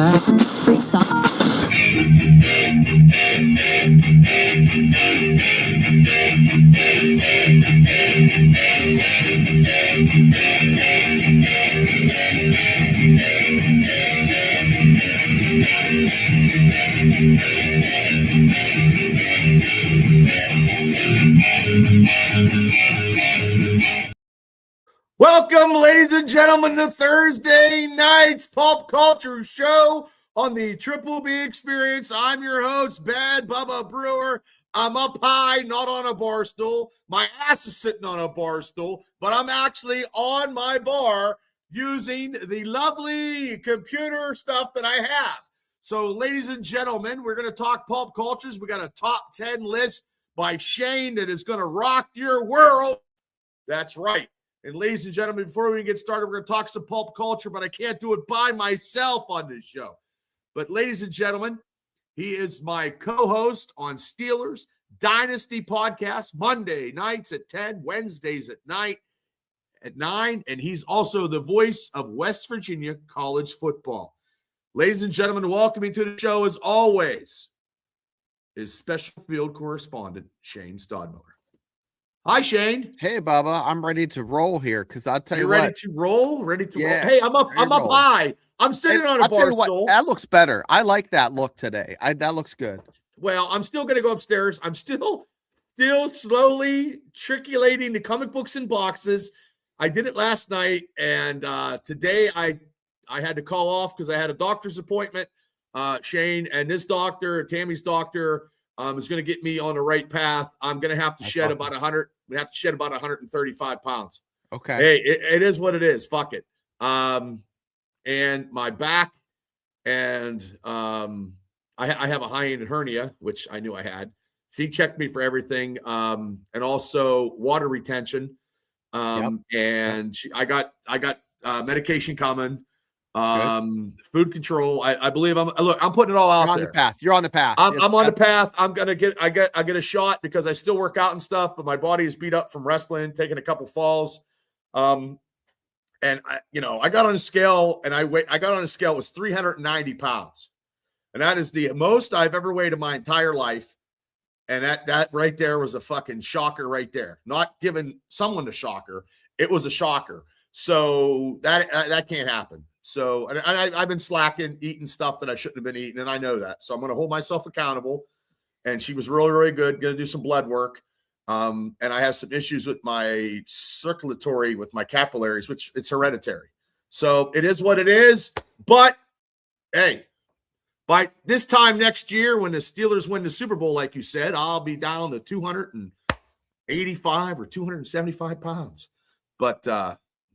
Free socks. Welcome, ladies and gentlemen, to Thursday night's Pulp Culture Show on the Triple B Experience. I'm your host, Bad Bubba Brewer. I'm up high, not on a bar stool. My ass is sitting on a bar stool, but I'm actually on my bar using the lovely computer stuff that I have. So, ladies and gentlemen, we're going to talk pulp cultures. We got a top 10 list by Shane that is going to rock your world. That's right. And ladies and gentlemen, before we get started, we're going to talk some pulp culture, but I can't do it by myself on this show. But ladies and gentlemen, he is my co-host on Steelers Dynasty podcast, Monday nights at 10, Wednesdays at 9, and he's also the voice of West Virginia college football. Ladies and gentlemen, welcoming to the show, as always, is special field correspondent Shane Stodmiller. Hi, Shane. Hey, Bubba. I'm ready to roll here because I'll tell you what. Ready to roll? Ready to Yeah, roll? Hey, I'm up high. I'm sitting on a bar what, stool. that looks better. I like that look today. That looks good. Well, I'm still going to go upstairs. I'm still slowly trickulating the comic books in boxes. I did it last night, and today I had to call off because I had a doctor's appointment. Shane and this doctor, Tammy's doctor, is going to get me on the right path. I'm going to have to shed about 100. We have to shed about 135 pounds. Okay. Hey, it is what it is. Fuck it. And my back, and I have a high-end hernia, which I knew I had. She checked me for everything, and also water retention. And I got medication coming. Food control. I believe I'm putting it all out there. You're on the path. I'm on the path. I get a shot because I still work out and stuff, but my body is beat up from wrestling, taking a couple falls. And I got on a scale and I got on a scale, it was 390 pounds. And that is the most I've ever weighed in my entire life. And that right there was a fucking shocker right there. Not giving someone a shocker. It was a shocker. So that can't happen. So, and I've been slacking, eating stuff that I shouldn't have been eating, and I know that. So I'm going to hold myself accountable. And she was really, really good. Going to do some blood work. And I have some issues with my circulatory, with my capillaries, which it's hereditary. So it is what it is. But hey, by this time next year, when the Steelers win the Super Bowl, like you said, I'll be down to 285 or 275 pounds. But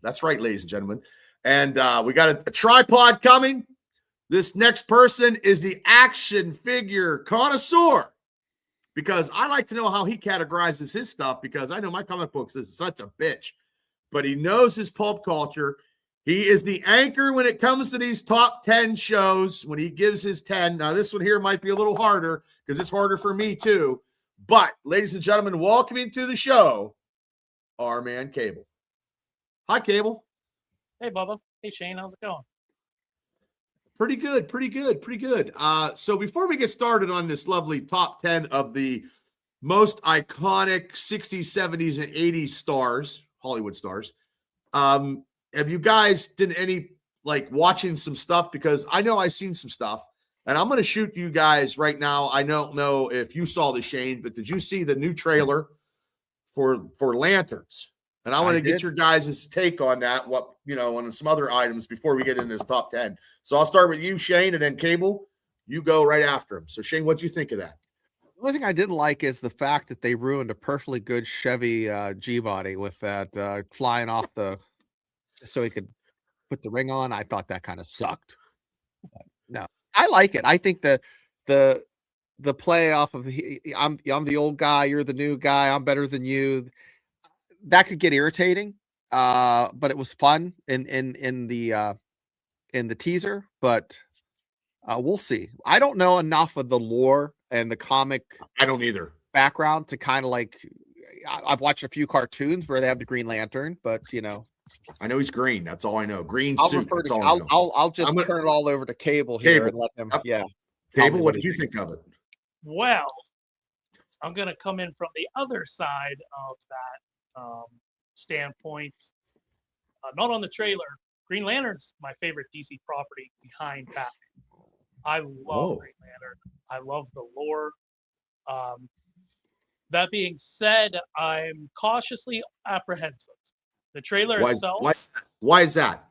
that's right, ladies and gentlemen. And we got a tripod coming. This next person is the action figure connoisseur, because I like to know how he categorizes his stuff, because I know my comic books is such a bitch, but he knows his pulp culture. He is the anchor when it comes to these top 10 shows, when he gives his 10. Now, this one here might be a little harder because it's harder for me too. But, ladies and gentlemen, welcoming to the show, our man Cable. Hi, Cable. Hey, Bubba. Hey, Shane. How's it going? Pretty good. So before we get started on this lovely top 10 of the most iconic 60s, 70s, and 80s stars, Hollywood stars, have you guys did any, watching some stuff? Because I know I've seen some stuff, and I'm going to shoot you guys right now. I don't know if you saw the Shane, but did you see the new trailer for Lanterns? And I want to get your guys' take on that, on some other items before we get into this top 10. So I'll start with you, Shane, and then Cable, you go right after him. So, Shane, what'd you think of that? The only thing I didn't like is the fact that they ruined a perfectly good Chevy G-body with that flying off so he could put the ring on. I thought that kind of sucked. But no, I like it. I think the play off of I'm the old guy, you're the new guy, I'm better than you. That could get irritating, but it was fun in the teaser. But we'll see. I don't know enough of the lore and the comic. I don't either. Background to kind of I've watched a few cartoons where they have the Green Lantern, but I know he's green. That's all I know. Green I'll suit. refer That's to. all I know. I'll just I'm gonna- turn it all over to Cable here Cable. and let him. Yep. Yeah. Tell Cable, me what he did you thinks. think of it? Well, I'm going to come in from the other side of that standpoint. Not on the trailer. Green Lantern's my favorite DC property behind Batman. I love Oh. Green Lantern. I love the lore. That being said, I'm cautiously apprehensive. The trailer itself, Why is that?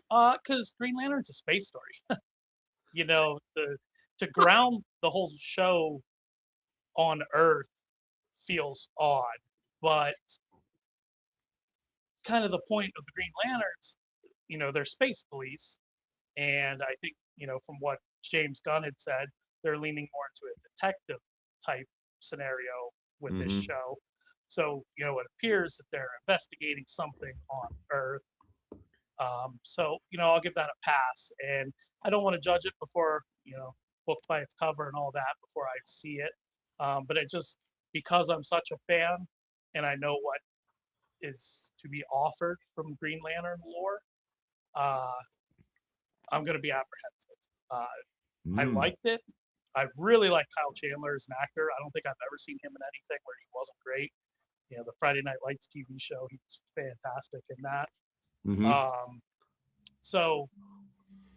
because Green Lantern's a space story. To ground the whole show on Earth feels odd, but kind of the point of the Green Lanterns, they're space police, and I think, from what James Gunn had said, they're leaning more into a detective type scenario with this show. So, it appears that they're investigating something on Earth. So, I'll give that a pass. And I don't want to judge it before, book by its cover and all that before I see it. But it just, because I'm such a fan and I know what is to be offered from Green Lantern lore, I'm going to be apprehensive. I liked it. I really like Kyle Chandler as an actor. I don't think I've ever seen him in anything where he wasn't great. The Friday Night Lights TV show, he's fantastic in that. So,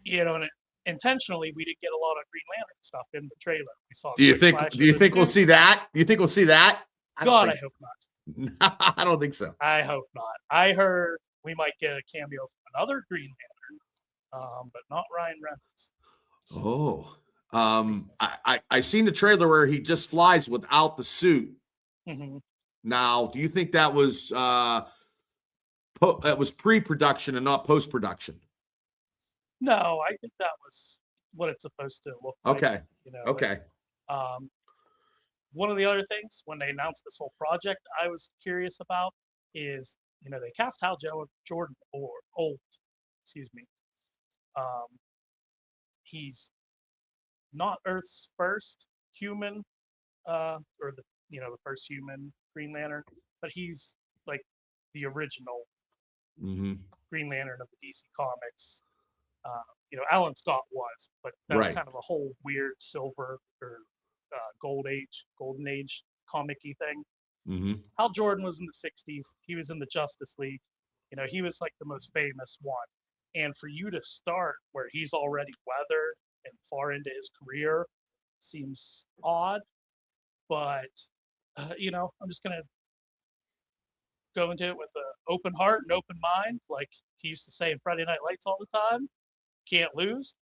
and intentionally, we did get a lot of Green Lantern stuff in the trailer. We saw. Do you think we'll see that? You think we'll see that? God, I hope not. I don't think so. I hope not. I heard we might get a cameo from another Green Lantern, but not Ryan Reynolds. Oh. I seen the trailer where he just flies without the suit. Now, do you think that was pre-production and not post-production? No, I think that was what it's supposed to look like. Okay. Okay. One of the other things when they announced this whole project, I was curious about is, they cast Hal Jordan old. Excuse me. He's not Earth's first human, or the first human Green Lantern, but he's like the original Green Lantern of the DC Comics. Alan Scott was, but that's kind of a whole weird silver or golden age comic-y thing. Hal Jordan was in the 60s. He was in the Justice League. He was like the most famous one. And for you to start where he's already weathered and far into his career seems odd, but I'm just gonna go into it with an open heart and open mind, like he used to say in Friday Night Lights all the time. Can't lose,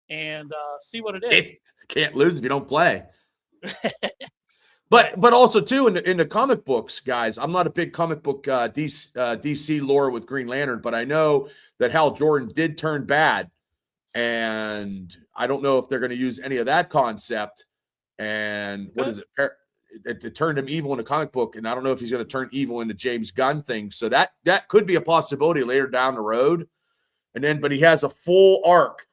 and see what it is. Can't lose if you don't play. But also too in the comic books, guys, I'm not a big comic book DC lore with Green Lantern, but I know that Hal Jordan did turn bad, and I don't know if they're going to use any of that concept. And what is it? It turned him evil in the comic book, and I don't know if he's going to turn evil in the James Gunn thing. So that could be a possibility later down the road. But he has a full arc,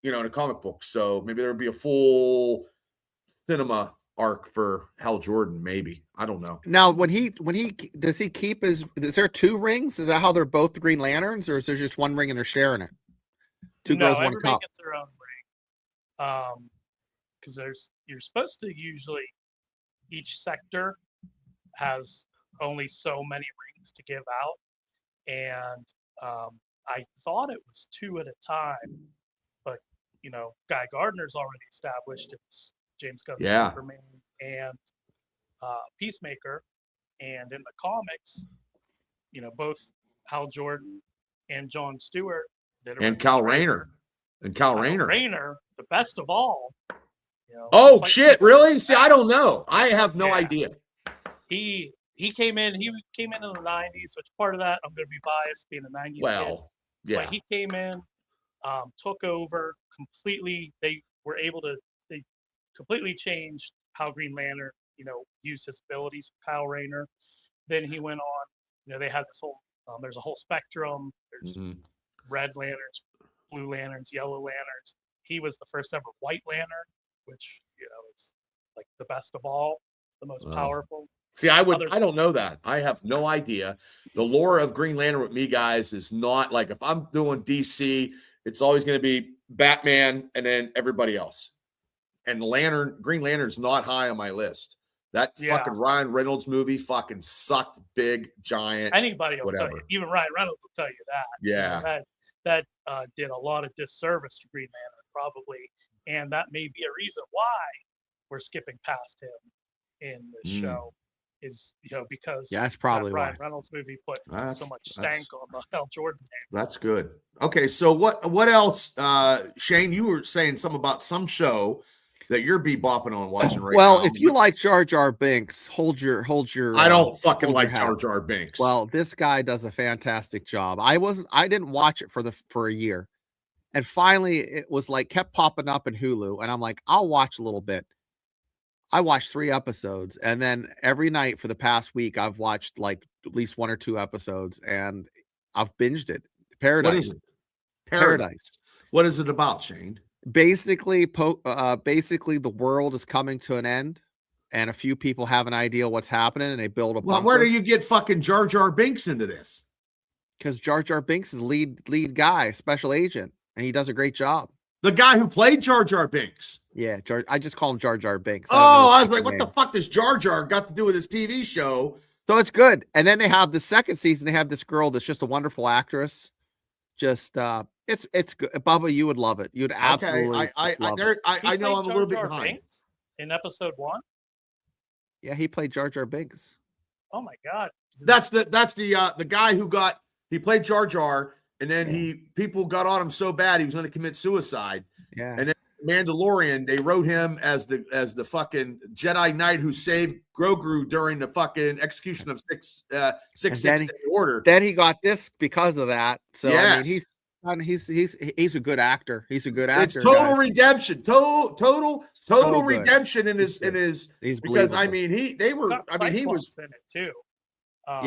in a comic book. So maybe there'll be a full cinema arc for Hal Jordan. Maybe, I don't know. Now, when he does he keep his? Is there 2 rings? Is that how they're both the Green Lanterns, or is there just 1 ring and they're sharing it? Two girls, 1 cup. Gets their own ring. Because you're supposed to usually each sector has only so many rings to give out, and I thought it was 2 at a time, but Guy Gardner's already established it's James Gunn's Superman and Peacemaker, and in the comics, both Hal Jordan and John Stewart and Kyle Rayner. Rayner, the best of all. Oh shit! Really? See, I don't know. I have no idea. He came in. He came in the 90s, which part of that I'm going to be biased being a 90s kid. Yeah. But he came in, took over completely. They completely changed how Green Lantern, used his abilities with Kyle Rayner. Then he went on. They had this whole. There's a whole spectrum. There's red lanterns, blue lanterns, yellow lanterns. He was the first ever white lantern, which is like the best of all, the most powerful. See, I don't know that. I have no idea. The lore of Green Lantern with me, guys, is not like if I'm doing DC, it's always going to be Batman and then everybody else. And Green Lantern's not high on my list. That fucking Ryan Reynolds movie fucking sucked big, giant. Anybody will tell you. Even Ryan Reynolds will tell you that. Yeah. You know, that did a lot of disservice to Green Lantern, probably. And that may be a reason why we're skipping past him in this show. Is, you know, because that's probably Ryan why. Reynolds movie put so much stank on the Hal Jordan name. That's good. Okay, so what else? Shane, you were saying something about some show that you're bebopping on watching right now. Well, if you like Jar Jar Binks, hold your. I don't fucking like Jar Jar Binks. Well, this guy does a fantastic job. I didn't watch it for a year, and finally it was like kept popping up in Hulu, and I'm like, I'll watch a little bit. I watched 3 episodes, and then every night for the past week, I've watched like at least 1 or 2 episodes, and I've binged it. Paradise. What is it? Paradise. What is it about, Shane? Basically, the world is coming to an end, and a few people have an idea what's happening, and they build a bunker. Well, where do you get fucking Jar Jar Binks into this? Because Jar Jar Binks is lead guy, special agent, and he does a great job. The guy who played Jar Jar Binks. Yeah, I just call him Jar Jar Binks. I was like, what the fuck does Jar Jar got to do with this TV show? So it's good. And then they have the second season. They have this girl that's just a wonderful actress. Just it's good. Bubba, you would love it. You'd absolutely love it. I know I'm a little bit behind. Binks in episode 1. Yeah, he played Jar Jar Binks. Oh my god. That's the guy who he played Jar Jar. And then people got on him so bad he was going to commit suicide. Yeah. And then Mandalorian, they wrote him as the fucking Jedi Knight who saved Grogu during the fucking execution of 666 Order. Then he got this because of that. So yes. I mean, he's a good actor. He's a good actor. It's total redemption. Total redemption in his he's because believable. I mean he was in it too.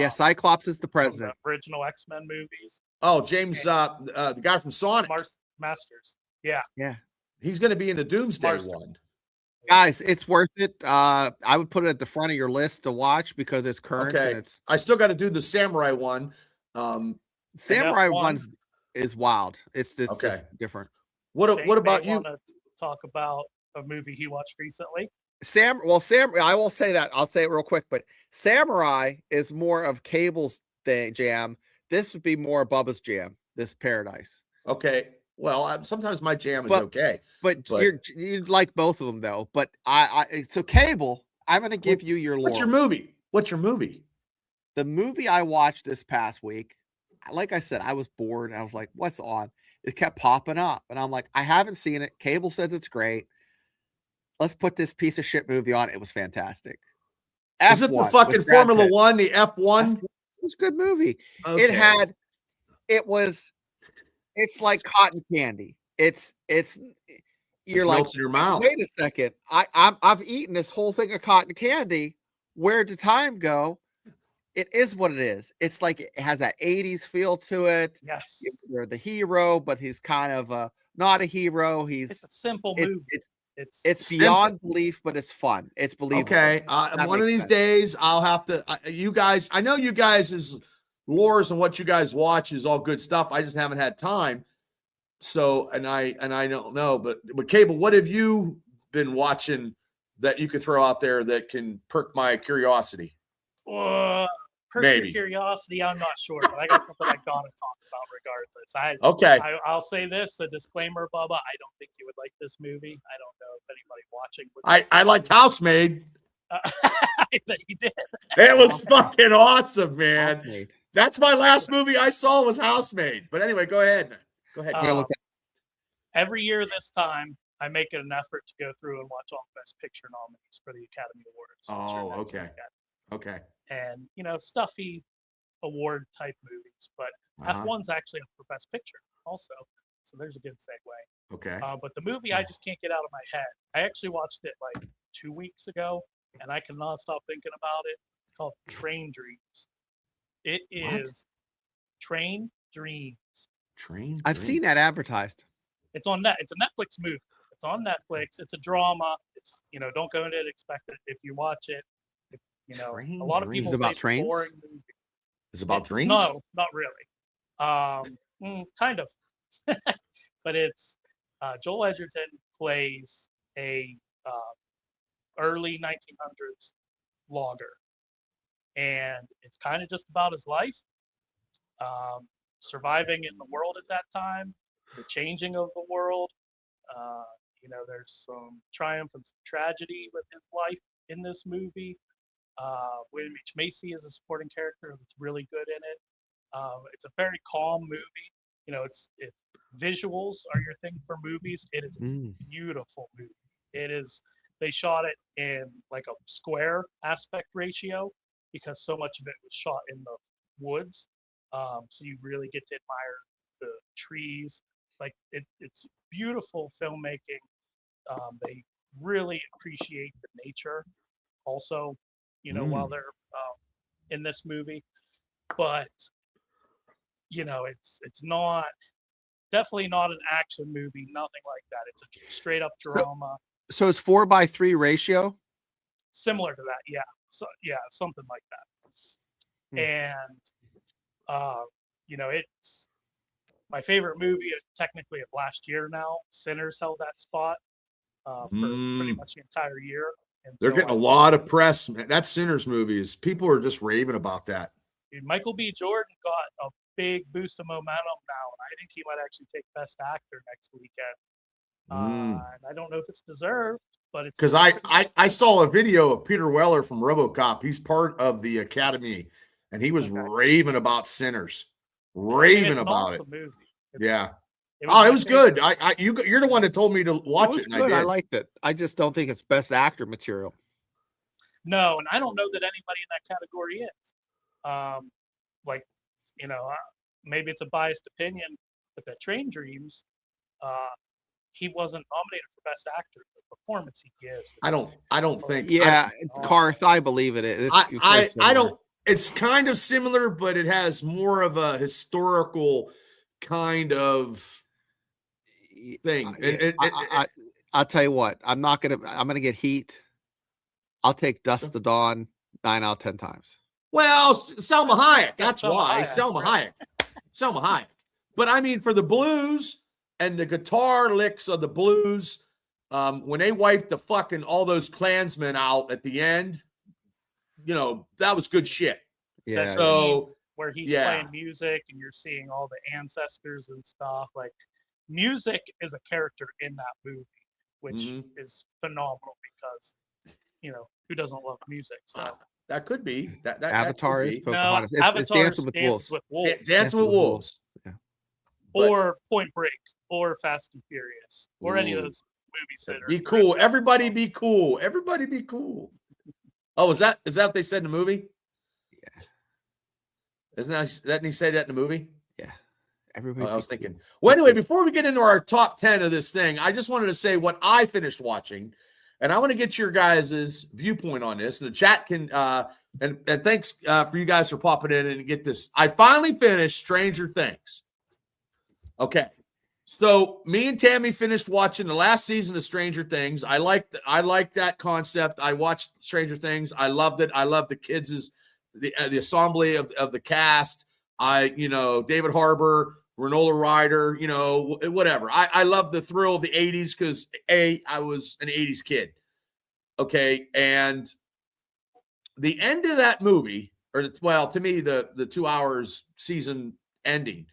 Cyclops is the president. The original X-Men movies. Oh, James, the guy from Sonic. Masters. Yeah. Yeah. He's going to be in the Doomsday one. Guys, it's worth it. I would put it at the front of your list to watch because it's current. Okay. And I still got to do the Samurai one. Samurai one is wild. It's just different. What about you? Want to talk about a movie he watched recently? I will say that. I'll say it real quick, but Samurai is more of Cable's jam. This would be more Bubba's jam. This Paradise. Okay. Well, sometimes my jam is okay. But you like both of them though. But so Cable, I'm going to give you your lore. What's your movie? The movie I watched this past week, like I said, I was bored. I was like, what's on? It kept popping up. And I'm like, I haven't seen it. Cable says it's great. Let's put this piece of shit movie on. It was fantastic. Is it the fucking Formula One, the F1? It was a good movie. Okay. It's like cotton candy. You're like, in your mouth. Wait a second. I've eaten this whole thing of cotton candy. Where did time go? It is what it is. It's like it has that 80s feel to it. Yes. Mm-hmm. You're the hero, but he's kind of not a hero. It's a simple movie. It's beyond belief, but it's fun. It's believable. Okay. One of these days, I'll have to. You guys, I know you guys' lores and what you guys watch is all good stuff. I just haven't had time. So, and I don't know, but Cable, what have you been watching that you could throw out there that can perk my curiosity? Your curiosity, I'm not sure, but I got something I gotta talk about regardless. I'll say this: a disclaimer, Bubba. I don't think you would like this movie. I don't know if anybody watching would. I liked Housemaid. I bet you did. It was fucking awesome, man. Housemaid. That's my last movie I saw was Housemaid. But anyway, go ahead. Every year this time, I make it an effort to go through and watch all the Best Picture nominees for the Academy Awards. Oh, okay. Okay. And, stuffy award type movies, but F1's actually up for Best Picture also. So there's a good segue. Okay. But the movie I just can't get out of my head. I actually watched it like 2 weeks ago, and I cannot stop thinking about it. It's called Train Dreams. It is Train Dreams. I've seen that advertised. It's on net. It's a Netflix movie. It's on Netflix. It's a drama. It's don't go into it expecting it. If you watch it, You know, Train a lot of Dreams. people Is it about say it's a trains? boring movie. Is it about dreams? No, not really. Kind of, but it's Joel Edgerton plays a early 1900s logger, and it's kind of just about his life, surviving in the world at that time, the changing of the world. You know, there's some triumph and some tragedy with his life in this movie. William H. Macy is a supporting character that's really good in it. It's a very calm movie. You know, it's visuals are your thing for movies. It is a beautiful movie. It is. They shot it in like a square aspect ratio because so much of it was shot in the woods. So you really get to admire the trees. Like it's beautiful filmmaking. They really appreciate the nature also, you know, while they're in this movie. But you know, it's not definitely not an action movie, nothing like that. It's a straight up drama. So it's 4:3 ratio. Similar to that, yeah. So yeah, something like that. And you know, it's my favorite movie technically of last year now. Sinners held that spot for pretty much the entire year. And They're getting a lot of press, man. That Sinners movie is, people are just raving about that. Dude, Michael B. Jordan got a big boost of momentum now, and I think he might actually take Best Actor next weekend. And I don't know if it's deserved, but it's because I saw a video of Peter Weller from RoboCop. He's part of the Academy, and he was raving about Sinners, raving about it. Movie. Yeah. It was good. You're the one that told me to watch it. And good. I liked it. I just don't think it's Best Actor material. No, and I don't know that anybody in that category is. Like, you know, maybe it's a biased opinion, but that Train Dreams, he wasn't nominated for Best Actor. The performance he gives. I don't think. Yeah, Karth, I believe it is. I don't. It's kind of similar, but it has more of a historical kind of thing. I'll tell you what. I'm gonna get heat. I'll take Dust to Dawn 9 out of 10 times. Well, Selma Hayek. That's why. Selma Hayek. But I mean, for the blues and the guitar licks of the blues, when they wiped the fucking all those Klansmen out at the end, you know, that was good shit. Yeah. So where he's playing music and you're seeing all the ancestors and stuff, like music is a character in that movie, which is phenomenal because, you know, who doesn't love music? So that could be that Avatar is Pocahontas. It's Dancing with Wolves. Dancing with Wolves. Yeah. Or Point Break, or Fast and Furious, or any of those movies that are be cool. Everybody be cool. Everybody be cool. Oh, is that what they said in the movie? Yeah. Didn't he say that in the movie? Yeah. Everybody. I was thinking. Well, anyway, before we get into our top 10 of this thing, I just wanted to say what I finished watching, and I want to get your guys' viewpoint on this. And the chat can, and thanks for you guys for popping in and get this. I finally finished Stranger Things. Okay. So me and Tammy finished watching the last season of Stranger Things. I liked that concept. I watched Stranger Things. I loved it. I loved the kids' the assembly of the cast. David Harbour, Winona Ryder, whatever. I love the thrill of the 80s because I was an 80s kid. Okay. And the end of that movie, to me, the 2 hours season ending,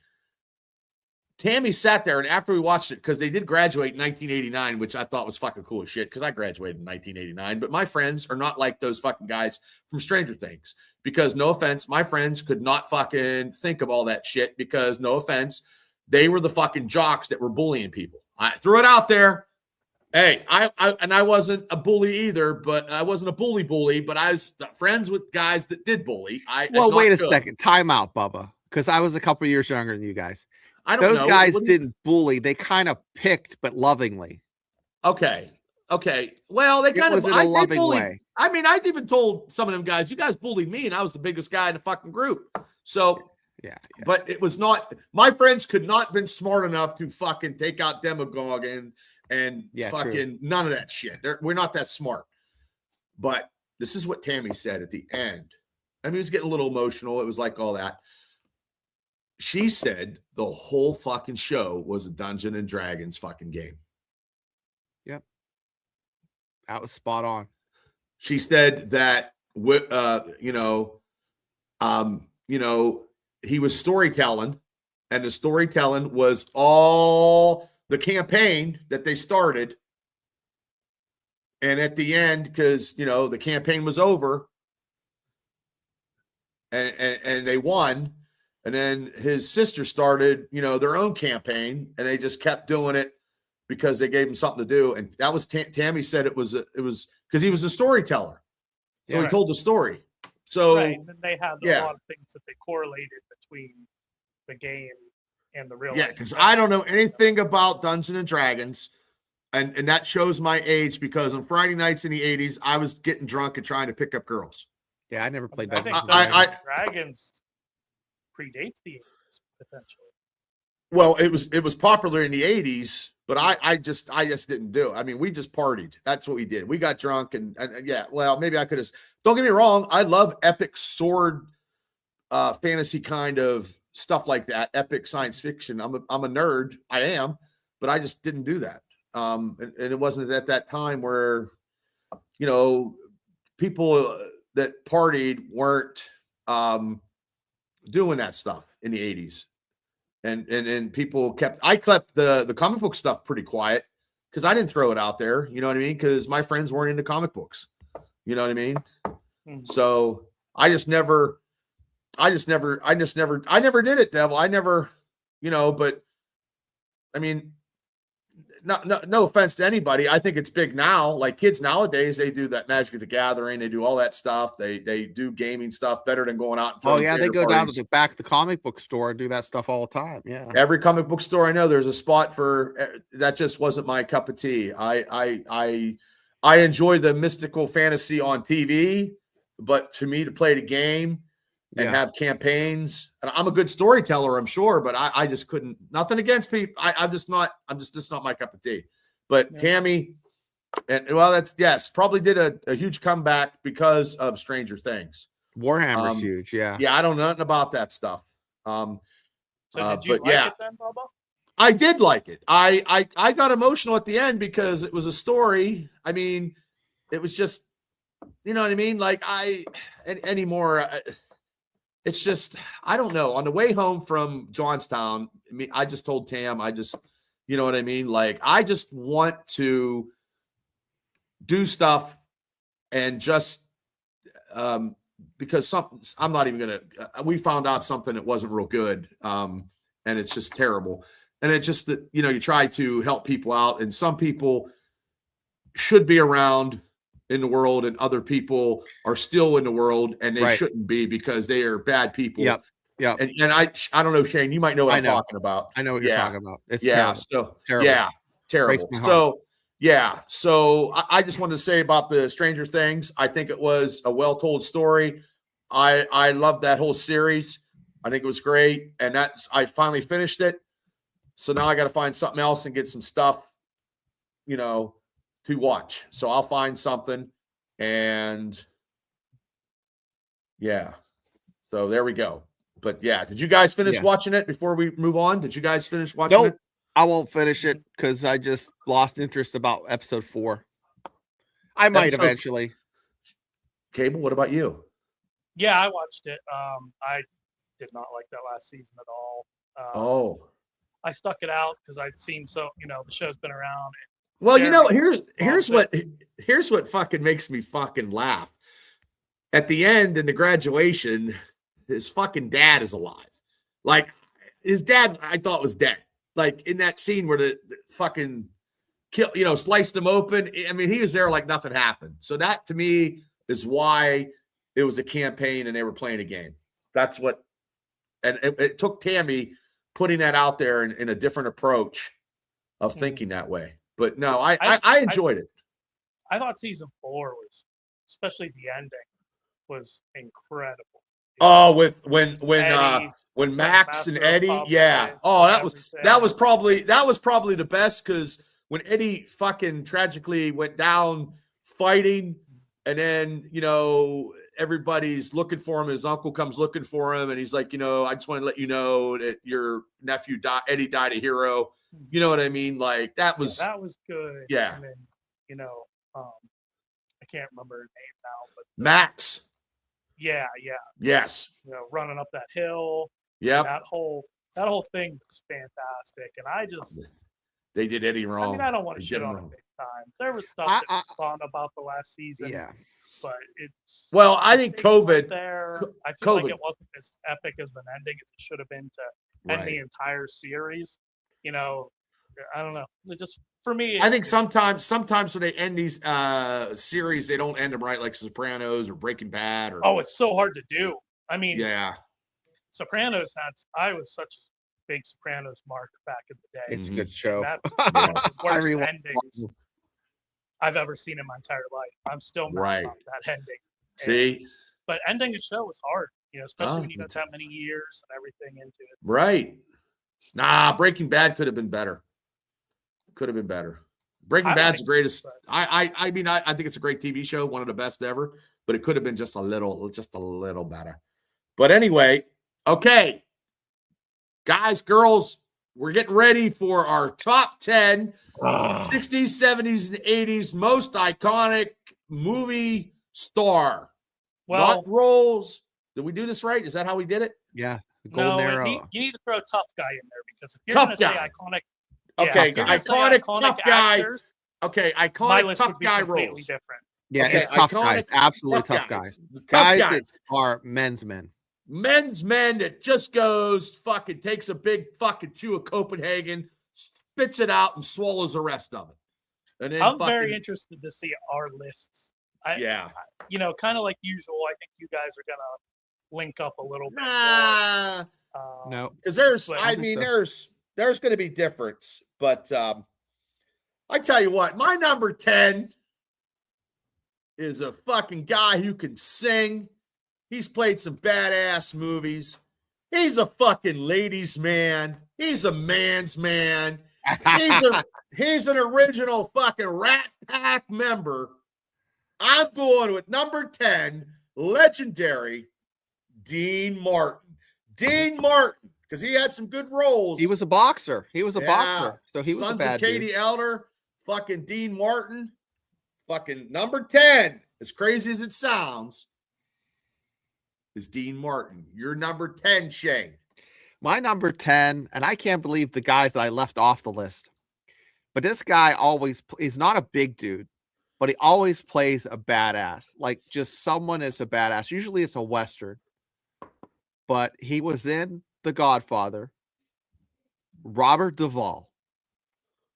Tammy sat there, and after we watched it, because they did graduate in 1989, which I thought was fucking cool as shit, because I graduated in 1989, but my friends are not like those fucking guys from Stranger Things, because no offense, my friends could not fucking think of all that shit, because no offense, they were the fucking jocks that were bullying people. I threw it out there. Hey, I wasn't a bully either, but I wasn't a bully, but I was friends with guys that did bully. Wait a second. Time out, Bubba, because I was a couple years younger than you guys. Those guys didn't bully. They kind of picked, but lovingly. Okay. Well, they kind of in a loving way. I mean, I even told some of them guys, "You guys bullied me, and I was the biggest guy in the fucking group." So, yeah. But it was not. My friends could not have been smart enough to fucking take out Demagogue and fucking true. None of that shit. We're not that smart. But this is what Tammy said at the end. I mean, he was getting a little emotional. It was like all that. She said the whole fucking show was a Dungeons and Dragons fucking game. Yep. That was spot on. She said that, he was storytelling, and the storytelling was all the campaign that they started. And at the end, because, the campaign was over and they won. And then his sister started, their own campaign, and they just kept doing it because they gave him something to do. And that was Tammy said it was because he was a storyteller. So he told the story. So right. And they had a lot of things that they correlated between the game and the real life. Yeah, because I don't know anything about Dungeons and Dragons. And that shows my age, because on Friday nights in the 80s, I was getting drunk and trying to pick up girls. Yeah, I never played I Dungeons think and Dragons. Dragons predates the 80s, potentially. Well, it was popular in the 80s, but I just didn't do it. I mean, we just partied. That's what we did. We got drunk and yeah, well, maybe I could have. Don't get me wrong, I love epic sword fantasy kind of stuff like that, epic science fiction. I'm a nerd. I am, but I just didn't do that. And it wasn't at that time where, people that partied weren't doing that stuff in the 80s. And people I kept the comic book stuff pretty quiet because I didn't throw it out there. You know what I mean? Because my friends weren't into comic books. You know what I mean? Mm-hmm. So I never did it, Devil. I never, but I mean, no offense to anybody. I think it's big now. Like kids nowadays, they do that Magic the Gathering. They do all that stuff. They do gaming stuff better than going out. And they go down to the back of the comic book store and do that stuff all the time. Yeah, every comic book store I know, there's a spot for that. Just wasn't my cup of tea. I enjoy the mystical fantasy on TV, but to me, to play the game and have campaigns, and I'm a good storyteller, I'm sure, but I just couldn't. Nothing against people. I'm just not my cup of tea. But Tammy, that's probably did a huge comeback because of Stranger Things. Warhammer's huge, yeah. Yeah, I don't know nothing about that stuff. So did you like it then, Bubba? I did like it. I got emotional at the end because it was a story. I mean, it was just, you know what I mean? Like anymore. It's just, I don't know. On the way home from Johnstown, I just told Tam, you know what I mean? Like, I just want to do stuff and just, because I'm not even going to, we found out something that wasn't real good. And it's just terrible. And it's just that, you try to help people out, and some people should be around in the world and other people are still in the world and they shouldn't be because they are bad people. Yep. Yeah. And I don't know, Shane, you might know what I'm talking about. I know what you're talking about. It's terrible. So terrible. Yeah. Terrible. So So I just wanted to say about the Stranger Things. I think it was a well-told story. I love that whole series. I think it was great. And I finally finished it. So now I got to find something else and get some stuff, to watch. So I'll find something, and so there we go. But did you guys finish watching it before we move on? Did you guys finish watching it? I won't finish it because I just lost interest about episode 4. I might eventually. Cable, what about you? Yeah, I watched it. I did not like that last season at all. I stuck it out because I'd seen the show's been around. Well, here's what fucking makes me fucking laugh. At the end in the graduation, his fucking dad is alive. Like his dad, I thought was dead. Like in that scene where the fucking sliced him open. I mean, he was there like nothing happened. So that to me is why it was a campaign and they were playing a game. That's what, and it took Tammy putting that out there in a different approach of thinking that way. But no, I enjoyed it. I thought season 4 was, especially the ending, was incredible. Oh, when Max and Eddie, that was probably the best, because when Eddie fucking tragically went down fighting, And then, everybody's looking for him. His uncle comes looking for him. And he's like, I just want to let you know that your nephew, Eddie, died a hero. You know what I mean? Like, that was good. Yeah. And then, I can't remember her name now, but Max. Yeah. Yes. Running up that hill. Yep. That whole thing was fantastic. And they did Eddie wrong. I mean, I don't want to shit on it big time. There was stuff that was fun about the last season. Yeah. But it's I think COVID there. I feel like it wasn't as epic as an ending as it should have been to end the entire series. I don't know. It just for me. I think sometimes when they end these series, they don't end them right, like Sopranos or Breaking Bad. Oh, it's so hard to do. I mean, yeah. Sopranos I was such a big Sopranos mark back in the day. It's a good show. That's one of the worst endings I've ever seen in my entire life. I'm still mad about that ending. See? But ending a show is hard, especially when you got that many years and everything into it. Right. Nah, Breaking Bad could have been better. Breaking Bad's the greatest. I mean, I think it's a great TV show, one of the best ever, but it could have been just a little better. But anyway, okay. Guys, girls, we're getting ready for our top 10 60s, 70s, and 80s most iconic movie star. Well, not roles. Did we do this right? Is that how we did it? Yeah. Golden Arrow. You need to throw Tough Guy in there because if you're going to say iconic. Okay, iconic tough guy. Actors, okay, iconic tough guy roles. Different. Yeah, okay, it's tough guys. Absolutely tough guys. Guys that are men's men. Men's men that just goes fucking takes a big fucking chew of Copenhagen, spits it out, and swallows the rest of it. And then I'm very interested to see our lists. Kind of like usual. I think you guys are gonna link up a little bit. Nah, no, because there's going to be difference, but I tell you what, my number 10 is a fucking guy who can sing. He's played some badass movies. He's a fucking ladies' man. He's a man's man. He's an original fucking Rat Pack member. I'm going with number 10, legendary Dean Martin. Dean Martin, because he had some good roles. He was a boxer. So he was a bad Sons of Katie Elder, fucking Dean Martin, fucking number 10, as crazy as it sounds, is Dean Martin. Your number 10, Shane. My number 10, and I can't believe the guys that I left off the list, but this guy he's not a big dude, but he always plays a badass. Like just someone is a badass. Usually it's a Western, but he was in The Godfather. Robert Duvall.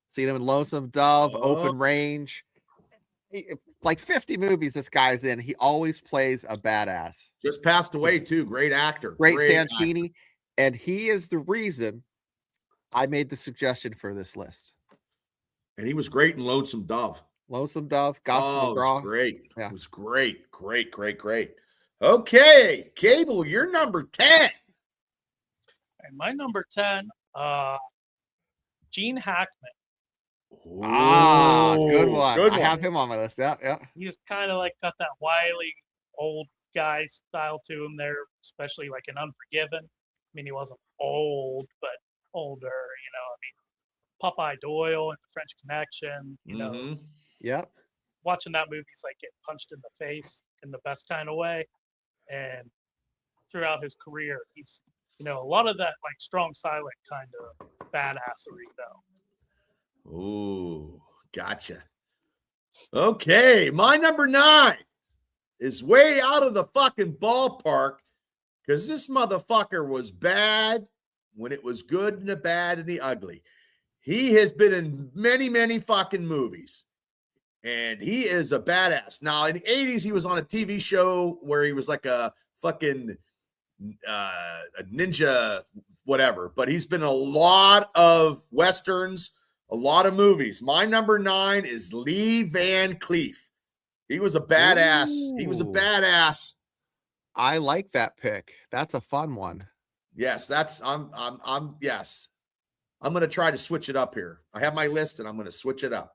Seen him in Lonesome Dove, Open Range. Like 50 movies this guy's in. He always plays a badass. Just passed away too. Great actor. Great Santini. Actor. And he is the reason I made the suggestion for this list. And he was great in Lonesome Dove. Lonesome Dove, Gospel McGraw. It was great. Yeah. It was great. Great. Okay, Cable, you're number 10. And my number 10, Gene Hackman. Good one. I have him on my list. Yeah. He's kind of like got that wily old guy style to him there, especially like in Unforgiven. I mean, he wasn't old, but older, I mean, Popeye Doyle and The French Connection, Yep. Watching that movie, he's like getting punched in the face in the best kind of way. And throughout his career, he's, a lot of that like strong silent kind of badassery though. Ooh, gotcha. Okay, my number 9 is way out of the fucking ballpark because this motherfucker was bad when it was good and the bad and the ugly. He has been in many, many fucking movies, and he is a badass. Now, in the 80s, he was on a TV show where he was like a fucking a ninja, whatever, but he's been in a lot of Westerns, a lot of movies. My number 9 is Lee Van Cleef. He was a badass. Ooh. He was a badass. I like that pick. That's a fun one. Yes, yes. I'm going to try to switch it up here. I have my list and I'm going to switch it up.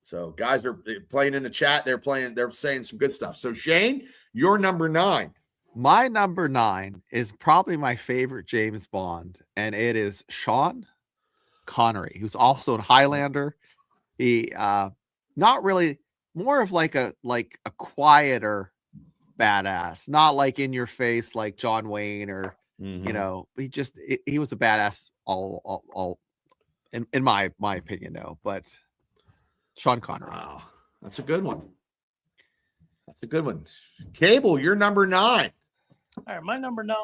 So guys are playing in the chat. They're saying some good stuff. So Shane, you're number 9. My number 9 is probably my favorite James Bond, and it is Sean Connery, who's also in Highlander. He not really, more of like a quieter badass, not like in your face like John Wayne or he was a badass all in my opinion though. But Sean Connery. Wow, that's a good one. That's a good one. Cable, you're number 9. All right, my number 9,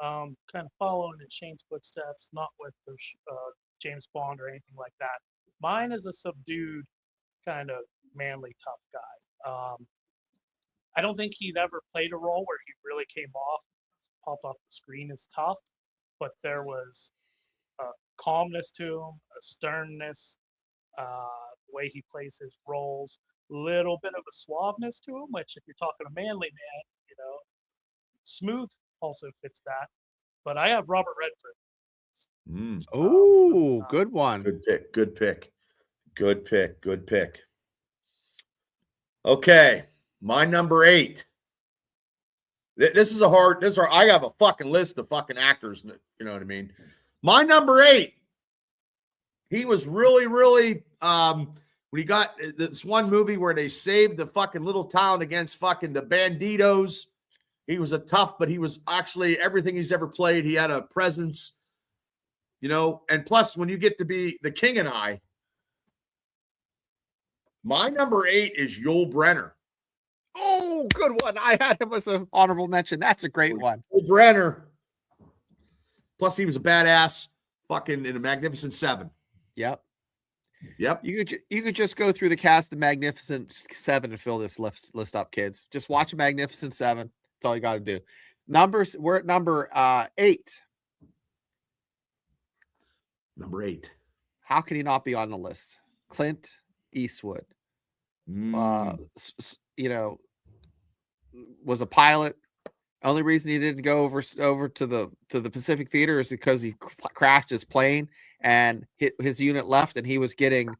kind of following in Shane's footsteps, not with the James Bond or anything like that. Mine is a subdued, kind of manly, tough guy. I don't think he'd ever played a role where he really popped off the screen as tough, but there was a calmness to him, a sternness, the way he plays his roles, little bit of a suaveness to him, which if you're talking a manly man, smooth also fits that. But I have Robert Redford. Oh, good one. Good pick. Okay, my number 8. This is I have a fucking list of fucking actors, you know what I mean? My number 8, he was really, really, when he got this one movie where they saved the fucking little town against fucking the banditos. He was a tough, but he was actually everything he's ever played. He had a presence, and plus when you get to be the King and I, my number 8 is Yul Brynner. Oh, good one. I had him as an honorable mention. That's a great one. Yul Brynner. Plus he was a badass fucking in a Magnificent Seven. Yep. Yep. You could just go through the cast of Magnificent Seven and fill this list up, kids. Just watch Magnificent Seven. That's all you got to do. Numbers. We're at number 8. Number 8. How can he not be on the list? Clint Eastwood. Was a pilot. Only reason he didn't go over to the Pacific Theater is because he crashed his plane and his unit left, and he was getting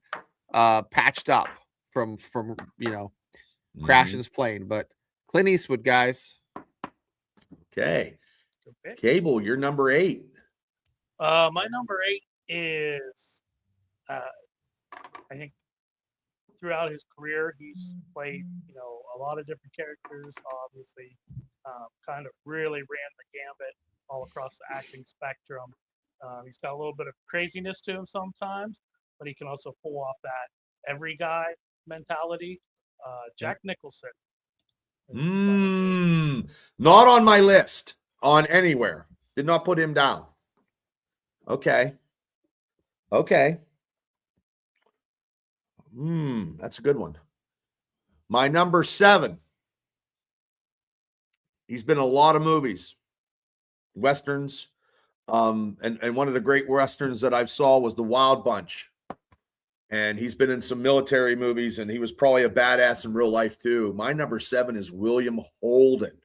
patched up from crashing his plane. But Clint Eastwood, guys. Okay. Cable, you're number 8. My number 8 is, I think, throughout his career, he's played, a lot of different characters. Obviously, kind of really ran the gambit all across the acting spectrum. He's got a little bit of craziness to him sometimes, but he can also pull off that every guy mentality. Jack Nicholson. Not on my list. On anywhere. Did not put him down. Okay. That's a good one. My number 7. He's been in a lot of movies, Westerns. And one of the great Westerns that I saw was The Wild Bunch. And he's been in some military movies, and he was probably a badass in real life too. My number 7 is William Holden.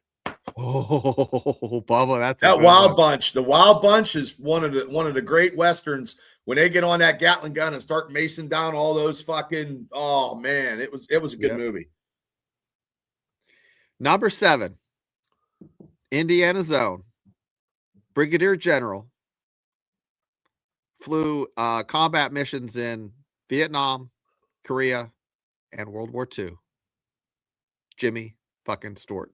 Oh, Bubba, that's that Wild Bunch. The Wild Bunch is one of the great Westerns. When they get on that Gatling gun and start macing down all those fucking, oh man, it was a good movie. Number 7, Indiana Zone, Brigadier General, flew combat missions in Vietnam, Korea, and World War II. Jimmy fucking Stewart.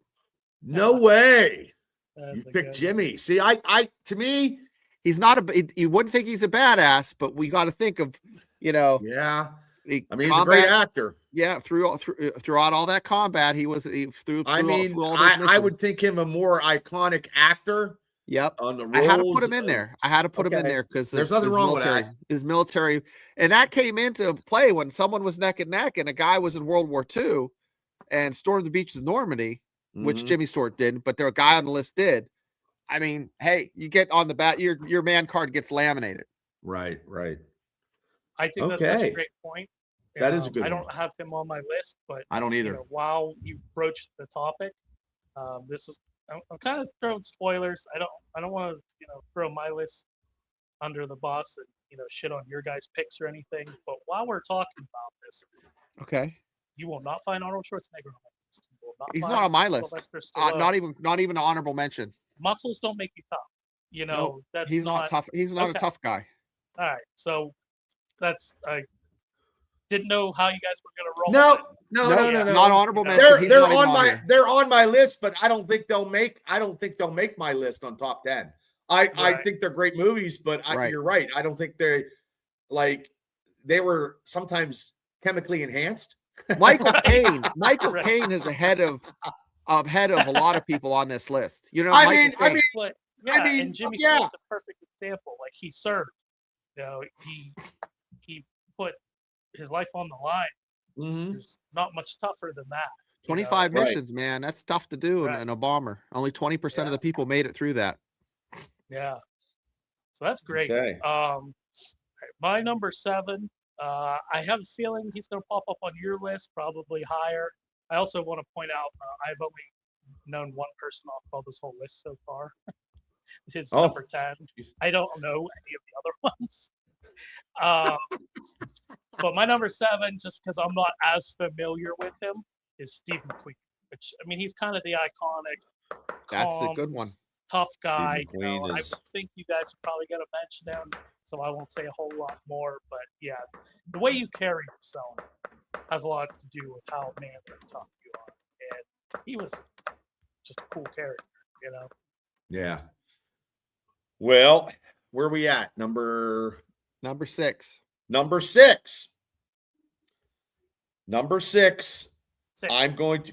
No way. You picked Jimmy. See, I to me, he's not you wouldn't think he's a badass, but we got to think of, Yeah. He's a great actor. Yeah, throughout all that combat, I would think him a more iconic actor. Yep. On the roles. I had to put him in there. Because there's nothing wrong with that. His military, and that came into play when someone was neck and neck, and a guy was in World War II and stormed the beaches of Normandy, which Jimmy Stewart didn't, but a guy on the list did. I mean, hey, you get on the bat, your man card gets laminated. Right. I think that's a great point. That is a good I don't have him on my list, but I don't either. While you broached the topic, I'm kind of throwing spoilers. I don't want to throw my list under the bus and shit on your guys' picks or anything. But while we're talking about this, Okay. You will not find Arnold Schwarzenegger on my list. You will He's find not on my list. Sylvester Stallone. Not even an honorable mention. Muscles don't make you tough. You know, No, that's he's not tough. He's not okay. a tough guy. All right, so that's I didn't know how you guys were gonna roll. No. Not honorable mention. He's They're not even on my here. they're on my list, but I don't think they'll make my list on top 10. I think they're great movies, but you're right. I don't think they were sometimes chemically enhanced. Michael Caine. Michael Caine is ahead of a lot of people on this list. You know, and Jimmy Stewart's a perfect example. Like, he served. You know, he put his life on the line. Mm-hmm. There's not much tougher than that. 25 missions, man. That's tough to do in a bomber. Only 20% of the people made it through that. Yeah. So that's great. Okay. My number 7, I have a feeling he's going to pop up on your list, probably higher. I also want to point out I've only known one person off of this whole list so far. His number 10. I don't know any of the other ones. But my number 7, just because I'm not as familiar with him, is Steve McQueen. Which, I mean, he's kind of the iconic, That's calm, a good one. tough guy. Steve McQueen I think you guys are probably going to mention him, so I won't say a whole lot more. But yeah, the way you carry yourself has a lot to do with how manly and tough you are. And he was just a cool character, you know? Yeah. Well, where are we at? Number 6. Number 6. Number 6. I'm going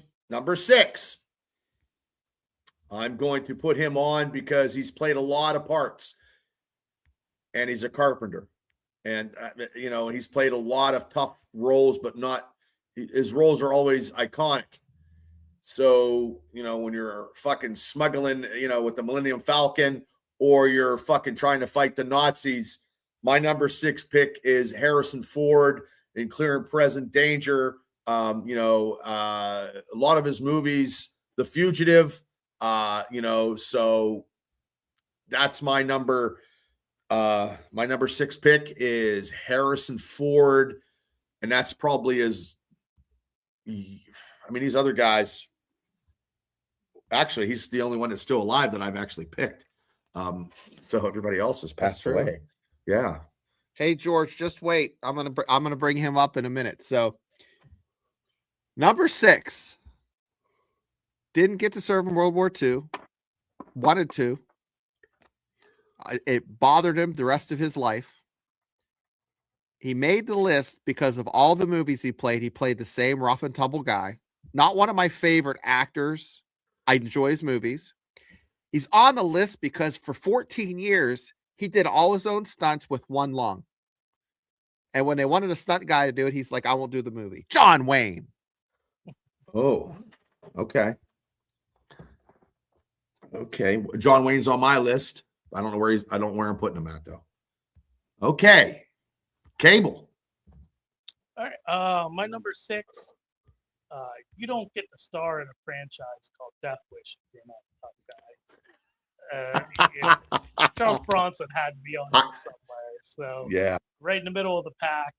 to put him on because he's played a lot of parts, and he's a carpenter, and he's played a lot of tough roles, but his roles are always iconic. So, when you're fucking smuggling, with the Millennium Falcon, or you're fucking trying to fight the Nazis, my number 6 pick is Harrison Ford in Clear and Present Danger. A lot of his movies, The Fugitive, so that's my number 6 pick is Harrison Ford. And that's probably these other guys, actually, he's the only one that's still alive that I've actually picked. So everybody else has passed away. Yeah. Hey, George, just wait. I'm gonna bring him up in a minute. So, number 6 didn't get to serve in World War II. Wanted to. It bothered him the rest of his life. He made the list because of all the movies he played. He played the same rough and tumble guy. Not one of my favorite actors. I enjoy his movies. He's on the list because for 14 years, he did all his own stunts with one lung. And when they wanted a stunt guy to do it, he's like, I won't do the movie. John Wayne. Oh, okay. Okay. John Wayne's on my list. I don't know where I'm putting him at, though. Okay. Cable. All right. My number 6. You don't get to star in a franchise called Death Wish if you're not a tough guy. Charles Bronson had to be on there somewhere. So yeah, right in the middle of the pack.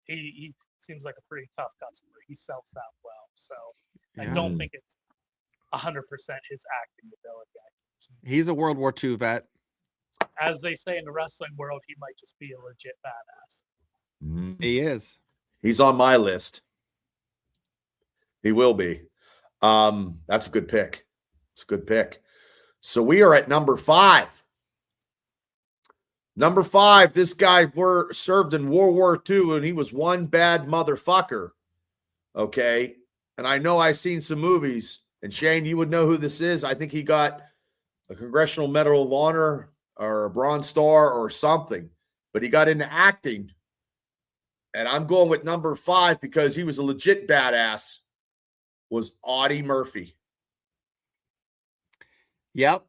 He seems like a pretty tough customer. He sells out well. So I don't think it's 100% his acting ability. He's a World War II vet. As they say in the wrestling world, he might just be a legit badass. He is. He's on my list. He will be. That's a good pick. It's a good pick. So we are at number 5. Number 5, this guy served in World War II, and he was one bad motherfucker. Okay. And I know I've seen some movies, and Shane, you would know who this is. I think he got a Congressional Medal of Honor or a Bronze Star or something, but he got into acting. And I'm going with number 5 because he was a legit badass, was Audie Murphy. Yep.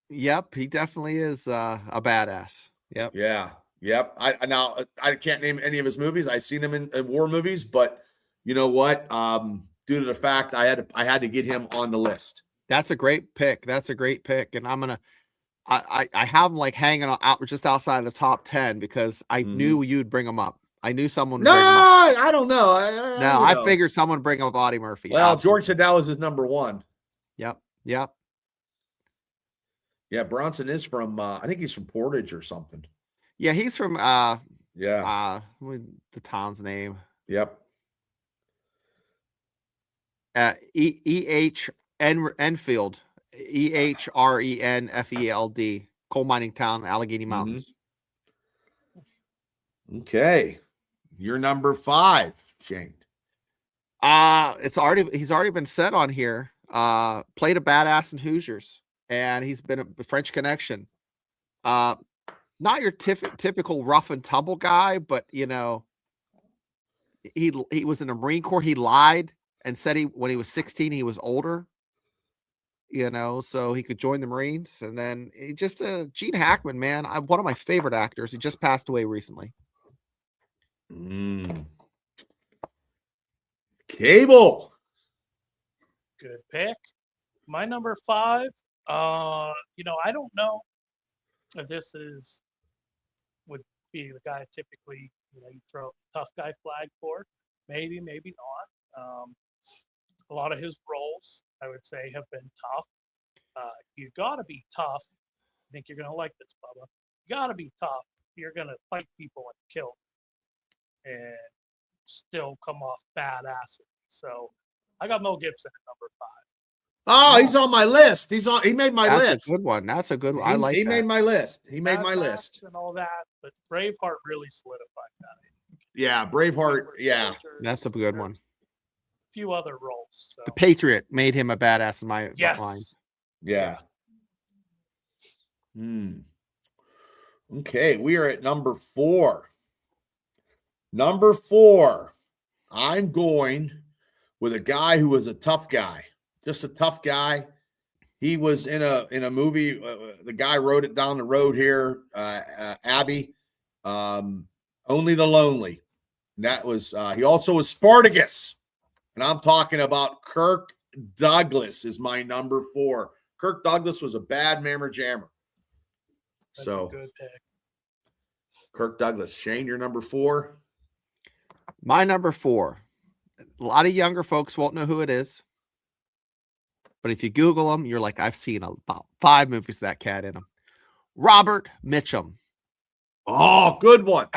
He definitely is a badass. Yep. Yeah. Yep. I can't name any of his movies. I've seen him in war movies, but you know what? Due to the fact I had to get him on the list. That's a great pick. And I have him like hanging out just outside of the top 10 because I knew you'd bring him up. I knew someone would No, bring him up. I don't know. No, I I know. figured someone would bring up Audie Murphy. Well, Absolutely. George said that was his number one. Yep. Yep. Yeah, Bronson is from, I think he's from Portage or something. Yeah, he's from the town's name. Yep. Enfield. EHRENFELD. Coal mining town, Allegheny Mountains. Okay. You're number 5, Shane. He's already been said on here. Played a badass in Hoosiers, and he's been a French Connection. Not your typical rough and tumble guy, but you know, he was in the Marine Corps. He lied and said when he was 16 he was older. You know, so he could join the Marines, and then Gene Hackman, man, one of my favorite actors. He just passed away recently. Cable. Good pick. My number 5. You know, I don't know if this would be the guy typically, you know, you throw a tough guy flag for. Maybe, maybe not. A lot of his roles, I would say, have been tough. You got to be tough. I think you're going to like this, Bubba. You got to be tough. You're going to fight people and kill them and still come off badass. So I got Mel Gibson at number 5. Oh, he's on my list. He made my list. That's a good one. That's a good one. I like he that. made my list. He made my list. And all that, but Braveheart really solidified that. Yeah, Braveheart. Yeah. That's a good one. Few other roles. So. The Patriot made him a badass in my mind. Yeah. Okay, we are at number 4. Number 4, I'm going with a guy who was a tough guy, just a tough guy. He was in a movie. The guy wrote it down the road here, Abby, Only the Lonely. And that was, he also was Spartacus. And I'm talking about Kirk Douglas is my number 4. Kirk Douglas was a bad mammer jammer. That's so a good pick. Kirk Douglas. Shane, your number 4? My number 4. A lot of younger folks won't know who it is. But if you Google him, you're like, I've seen about 5 movies with that cat in them. Robert Mitchum. Oh, good one.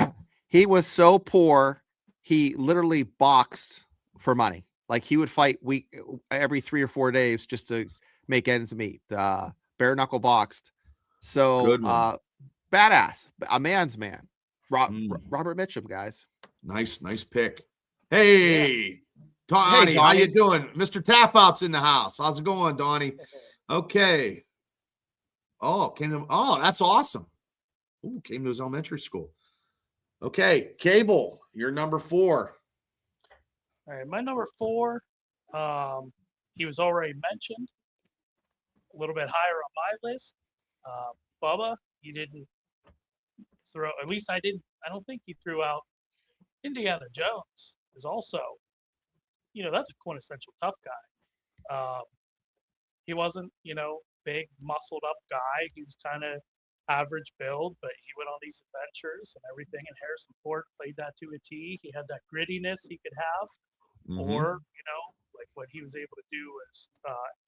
He was so poor, he literally boxed for money. Like he would fight every 3 or 4 days just to make ends meet. Bare knuckle boxed. So badass, a man's man. Robert Mitchum, guys. Nice pick. Hey, Donnie, how you doing? Mr. Tapout's in the house. How's it going, Donnie? Okay. Oh, that's awesome. Ooh, came to his elementary school. Okay, Cable, you're number 4. All right, my number 4, he was already mentioned. A little bit higher on my list. Bubba, he didn't throw, at least I don't think he threw out Indiana Jones is also, you know, that's a quintessential tough guy. He wasn't, you know, big, muscled up guy. He was kind of average build, but he went on these adventures and everything. And Harrison Ford played that to a T. He had that grittiness he could have, or, you know, like what he was able to do was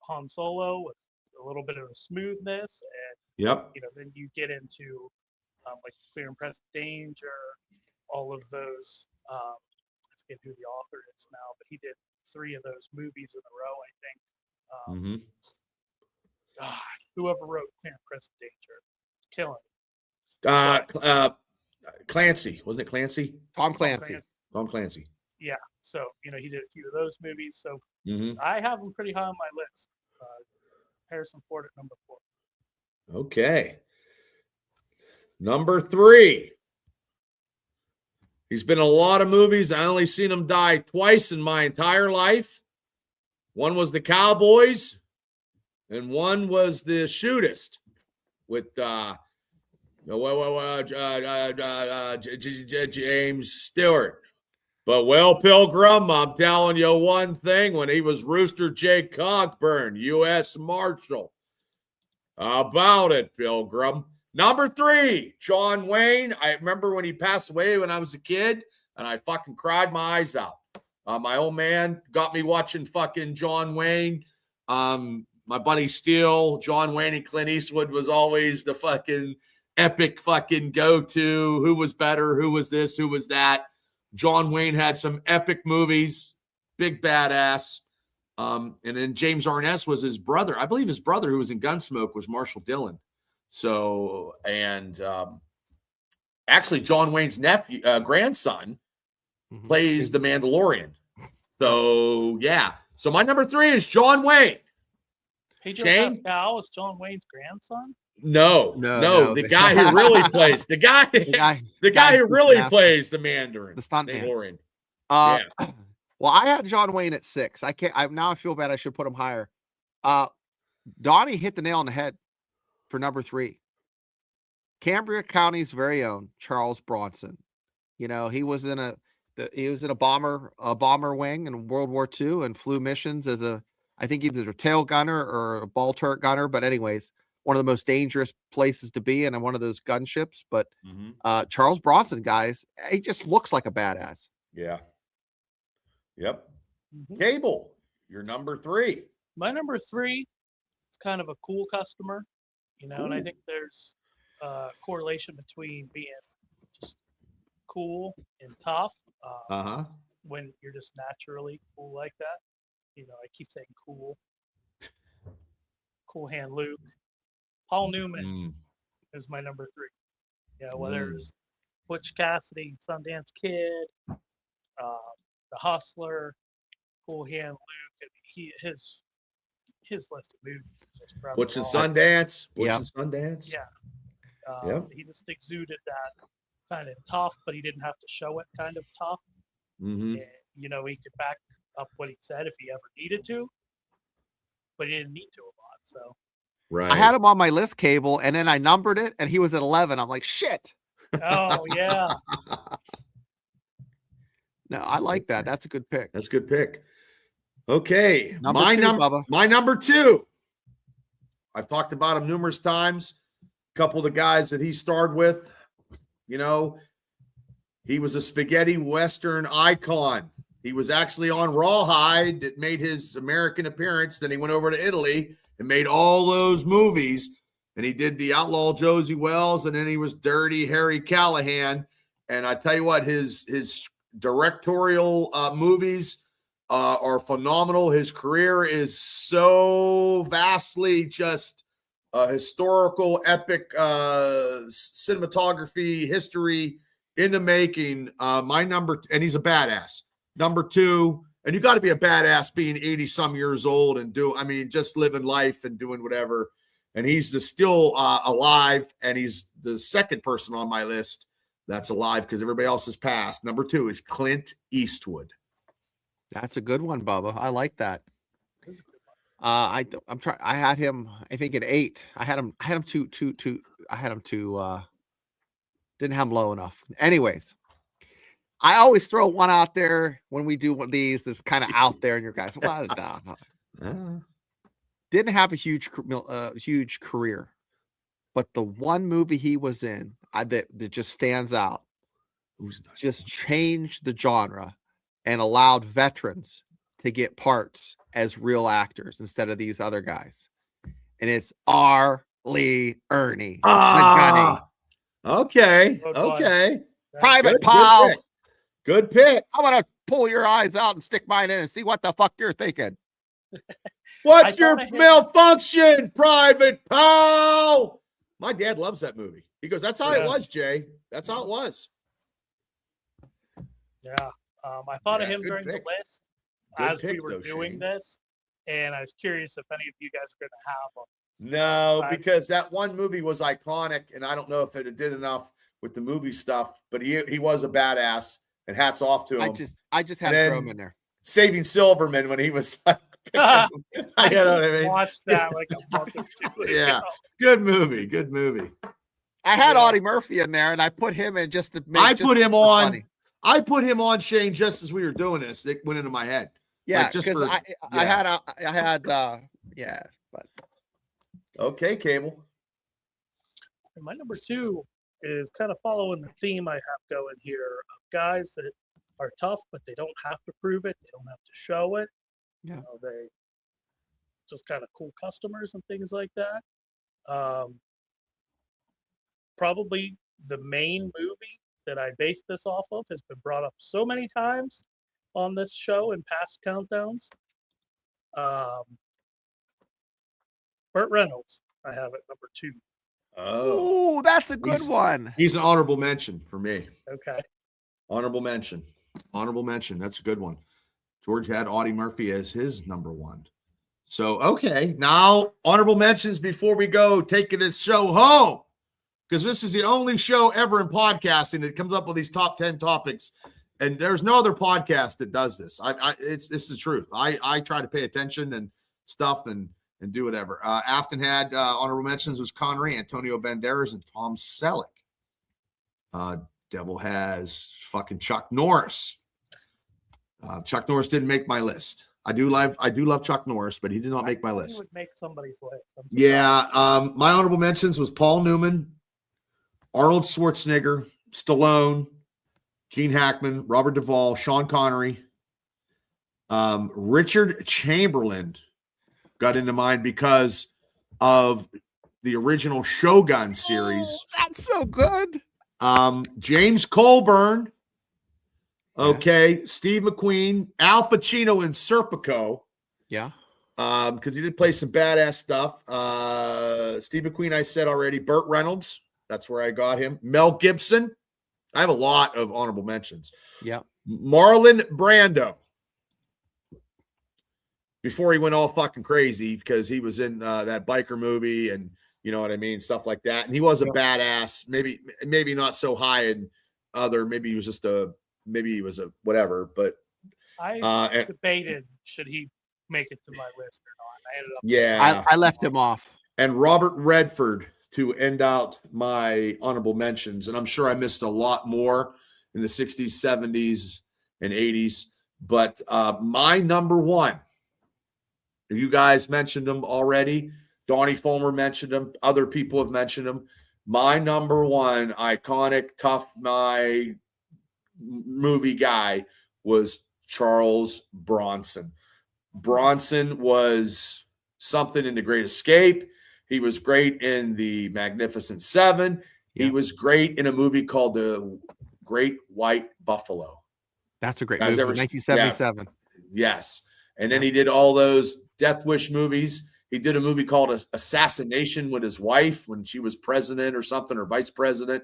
Han Solo with a little bit of a smoothness. And, you know, then you get into like Clear and Present Danger, all of those. I forget who the author is now, but he did 3 of those movies in a row, I think. God, whoever wrote Clear and Present Danger, killing. Clancy, wasn't it Clancy? Tom Clancy. Tom Clancy. Yeah. So, you know, he did a few of those movies. So I have him pretty high on my list. Harrison Ford at number 4. Okay. Number 3. He's been in a lot of movies. I only seen him die twice in my entire life. One was The Cowboys, and one was The Shootist with James Stewart. But, well, Pilgrim, I'm telling you one thing. When he was Rooster J. Cogburn, U.S. Marshal. How about it, Pilgrim? Number 3, John Wayne. I remember when he passed away when I was a kid. and I fucking cried my eyes out. My old man got me watching fucking John Wayne. My buddy Steele, John Wayne and Clint Eastwood was always the fucking epic fucking go-to. Who was better? Who was this? Who was that? John Wayne had some epic movies, big badass. And then James Arness was his brother. I believe his brother who was in Gunsmoke was Marshall Dillon. So, and actually John Wayne's nephew, grandson plays the Mandalorian. So, yeah. So my number 3 is John Wayne. Pedro Shane? Pascal is John Wayne's grandson? No. The guy who really plays the guy who really plays the Mandarin, the stuntman. Mandalorian. Yeah. Well, I had John Wayne at 6. I feel bad. I should put him higher. Donnie hit the nail on the head for number 3. Cambria County's very own Charles Bronson. You know, he was in a bomber wing in World War II and flew missions as I think either a tail gunner or a ball turret gunner. But anyways, one of the most dangerous places to be in one of those gunships. But Charles Bronson, guys, he just looks like a badass. Yeah. Yep. Cable, you're number 3. My number 3 is kind of a cool customer, you know, and I think there's a correlation between being just cool and tough when you're just naturally cool like that. You know, I keep saying cool. Cool Hand Luke. Paul Newman is my number 3. You know, whether it's Butch Cassidy, Sundance Kid, The Hustler, Cool Hand Luke, and his list of movies is just probably Butch and Sundance. Yeah. He just exuded that kind of tough, but he didn't have to show it kind of tough. And, you know, he could back up what he said if he ever needed to, but he didn't need to a lot. So I had him on my list, Cable, and then I numbered it, and he was at 11. I'm like, shit. Oh yeah. No, I like that. That's a good pick. That's a good pick. Okay, my number 2. I've talked about him numerous times. A couple of the guys that he starred with, you know, he was a spaghetti Western icon. He was actually on Rawhide that made his American appearance. Then he went over to Italy and made all those movies. And he did The Outlaw Josie Wells, and then he was Dirty Harry Callahan. And I tell you what, his directorial movies are phenomenal. His career is so vastly just historical, epic cinematography history in the making. And he's a badass. Number 2, and you got to be a badass being 80 some years old and just living life and doing whatever. And he's still alive, and he's the second person on my list that's alive because everybody else has passed. Number 2 is Clint Eastwood. That's a good one, Bubba. I like that. I had him, I think, at 8. I had him didn't have him low enough. Anyways, I always throw one out there when we do one of these that's kind of out there, and your guys, didn't have a huge career, but the one movie he was in that just stands out, just changed the genre and allowed veterans to get parts as real actors instead of these other guys. And it's R. Lee Ermey. Okay. Private Pal. Good pick. I'm going to pull your eyes out and stick mine in and see what the fuck you're thinking. What's your malfunction, Private Pal? My dad loves that movie. He goes, that's how it was, Jay. That's how it was. Yeah. I thought of him during the list as we were doing this, and I was curious if any of you guys are going to have them. No, because that one movie was iconic, and I don't know if it did enough with the movie stuff, but he was a badass, and hats off to him. I just had to throw him in there. Saving Silverman when he was like, I watched that like a month or 2 ago. Yeah, good movie. I had Audie Murphy in there, and I put him in just to make. I put him on Shane just as we were doing this. It went into my head. Yeah, because I had but okay, Cable. And my number 2 is kind of following the theme I have going here of guys that are tough, but they don't have to prove it. They don't have to show it. Yeah. You know, they just kind of cool customers and things like that. Probably the main movie that I based this off of has been brought up so many times on this show in past countdowns. Burt Reynolds, I have it number 2. Oh, that's a good one. He's an honorable mention for me. Okay. Honorable mention. Honorable mention. That's a good one. George had Audie Murphy as his number 1. So, okay. Now, honorable mentions before we go taking this show home. Because this is the only show ever in podcasting that comes up with these top 10 topics. And there's no other podcast that does this. This is the truth. I try to pay attention and stuff and do whatever. Afton had honorable mentions was Connery, Antonio Banderas, and Tom Selleck. Devil has fucking Chuck Norris. Chuck Norris didn't make my list. I do love Chuck Norris, but he did not make my list. He would make somebody's list. Yeah. My honorable mentions was Paul Newman, Arnold Schwarzenegger, Stallone, Gene Hackman, Robert Duvall, Sean Connery, Richard Chamberlain got into mind because of the original Shogun series. Oh, that's so good. James Colburn. Okay. Steve McQueen, Al Pacino in Serpico. Yeah. Because he did play some badass stuff. Steve McQueen, I said already. Burt Reynolds. That's where I got him. Mel Gibson. I have a lot of honorable mentions. Yeah. Marlon Brando. Before he went all fucking crazy because he was in that biker movie and you know what I mean, stuff like that. And he was a badass. Maybe not so high in other. Maybe he was just maybe he was a whatever. But I debated should he make it to my list or not. I ended up. Yeah, I left him off. And Robert Redford to end out my honorable mentions. And I'm sure I missed a lot more in the 60s, 70s, and 80s. But my number 1, you guys mentioned them already. Donnie Fulmer mentioned them. Other people have mentioned them. My number 1 iconic, tough, my movie guy was Charles Bronson. Bronson was something in The Great Escape. He was great in The Magnificent Seven. Yeah. He was great in a movie called The Great White Buffalo. That's a great movie. 1977. Yeah. Yes. And then he did all those Death Wish movies. He did a movie called Assassination with his wife when she was president or something, or vice president.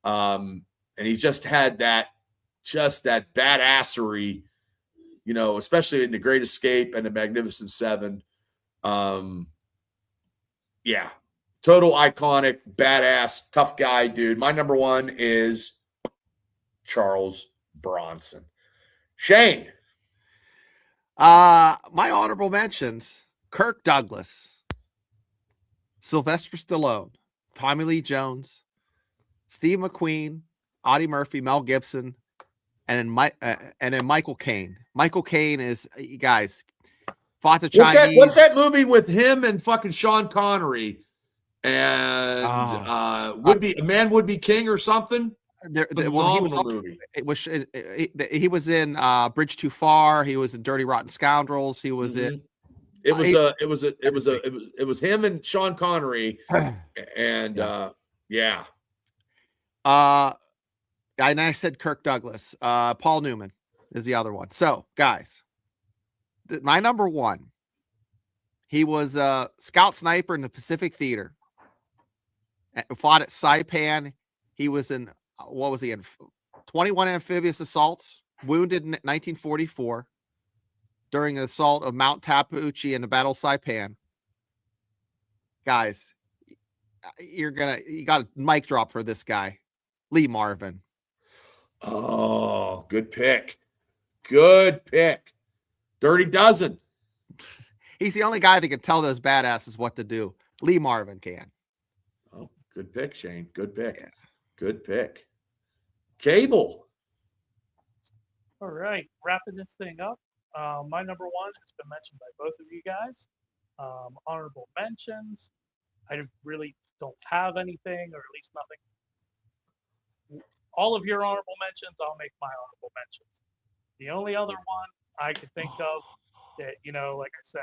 And he just had that badassery, you know, especially in The Great Escape and The Magnificent Seven. Yeah. Total iconic, badass, tough guy, dude. My number 1 is Charles Bronson. Shane. My honorable mentions: Kirk Douglas, Sylvester Stallone, Tommy Lee Jones, Steve McQueen, Audie Murphy, Mel Gibson, and then Michael Caine. Michael Caine is, you guys, fought the Chinese. What's that movie with him and fucking Sean Connery and would be king or something? Phenomenal movie. He was in Bridge Too Far. He was in Dirty Rotten Scoundrels. He was in. It was him and Sean Connery, and yeah. And I said Kirk Douglas. Paul Newman is the other one. So, guys, my number 1. He was a scout sniper in the Pacific Theater. Fought at Saipan. He was in. What was he in? 21 amphibious assaults. Wounded in 1944 during the assault of Mount Tapuchi and the Battle of Saipan. Guys, you got a mic drop for this guy, Lee Marvin. Oh, good pick. Good pick. Dirty Dozen. He's the only guy that can tell those badasses what to do. Lee Marvin can. Oh, good pick, Shane. Good pick. Yeah. Good pick. Cable. All right, wrapping this thing up. My number 1 has been mentioned by both of you guys. Honorable mentions. I really don't have anything, or at least nothing. All of your honorable mentions, I'll make my honorable mentions. The only other one I could think of that, like I said,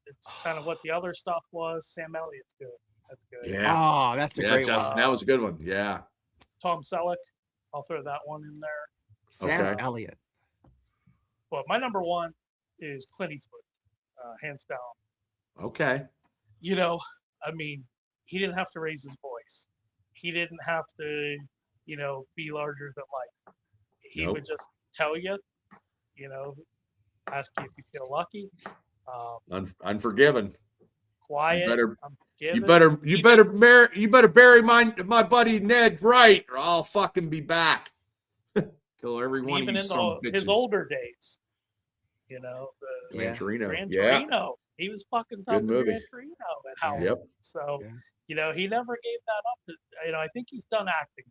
it's kind of what the other stuff was. Sam Elliott's good. That's good. Yeah. Oh, that's a Yeah, great Justin, one. that was a good one. Yeah. Tom Selleck, I'll throw that one in there. Sam Okay. Elliott. But my number one is Clint Eastwood, hands down. Okay. I mean, he didn't have to raise his voice. He didn't have to, be larger than life. He Nope. would just tell you, ask you if you feel lucky. Unforgiven. Quiet. You better bury my buddy Ned right, or I'll fucking be back. Kill every one even of you in some his bitches. older days, Gran Torino. Gran Yeah. Torino. He was fucking Good tough in movie. Gran Torino at Howard. Yep. So, Yeah. he never gave that up. I think he's done acting.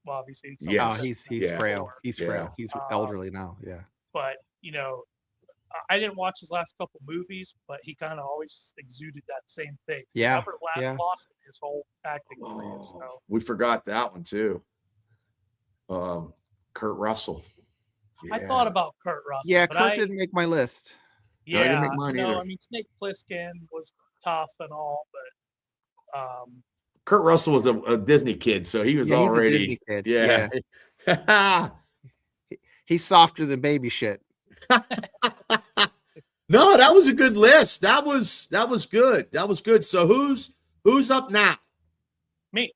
Well, obviously. Yes. Oh, he's Yeah. frail. He's Yeah. frail. He's elderly now. Yeah. But, I didn't watch his last couple movies, but he kind of always just exuded that same thing. Yeah. He never lost his whole acting career. So We forgot that one too. Kurt Russell. I thought about Kurt Russell. Yeah, but Kurt didn't make my list. No, he Yeah, didn't make mine either. I mean, Snake Plissken was tough and all, but Kurt Russell was a Disney kid, so he was Yeah, he's a already Disney kid. Yeah. He's softer than baby shit. No, that was a good list. That was good. That was good. So who's up now? me.